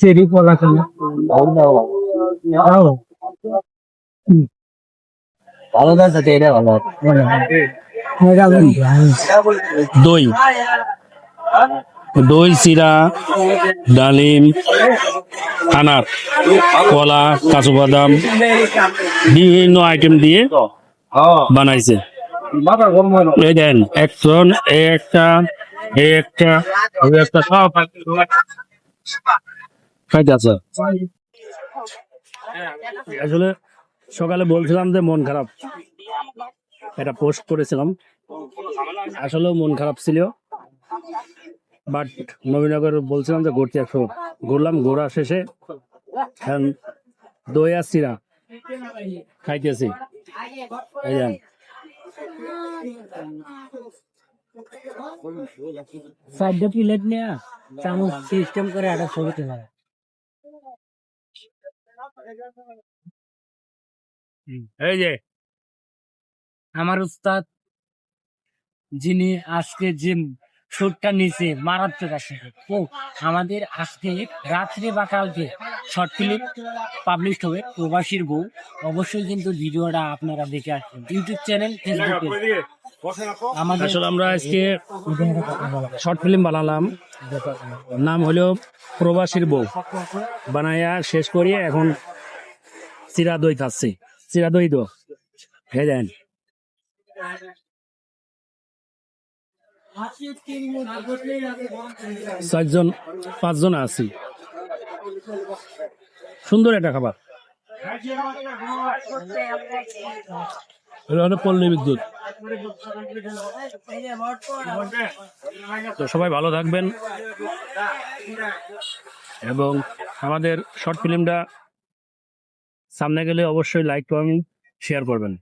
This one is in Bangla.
চেরি কলা কেনা ভালো আছে এটা ভালো দই দই চিরা ডালিম আনার কলা কাজু বাদাম বিভিন্ন আইটেম দিয়ে বানাইছে এই দেন একজন একটা সব খাইতে আছে। আসলে সকালে বলছিলাম যে মন খারাপ, এটা পোস্ট করেছিলাম, আসলেও মন খারাপ ছিল, বাট নবীনগর বলছিলাম যে ঘুরতে একশো ঘুরলাম, ঘোরা শেষে এখন দই আর চিরা খাইতেছি। এই যান চারটা প্লেট নিয়ে চামচ সিস্টেম করে একটা ছবি তোলা। এই যে আমার উস্তাদ যিনি আজকে যে শুটটা নিচে মারাত্মক আসে, ও আমাদের আজকে রাত্রে বা কালকে শর্ট ফিল্ম পাবলিশ হবে প্রবাসীর বউ। অবশ্যই কিন্তু ভিডিওটা আপনারা দেখে আসবেন ইউটিউব চ্যানেল, ফেসবুকে। আমাদের আসলে আমরা আজকে শর্ট ফিল্ম বানালাম, নাম হলো প্রবাসীর বউ। বানাইয়া শেষ করিয়ে এখন চিরা দই খাচ্ছি, চিরা দই তো খেয়ে দেন। চারজন পাঁচজন আছি, সুন্দর একটা খাবার। এটা হলো পল্লী বিদ্যুৎ। তো সবাই ভালো থাকবেন এবং আমাদের শর্ট ফিল্মটা সামনে গেলে অবশ্যই লাইক কমেন্ট শেয়ার করবেন।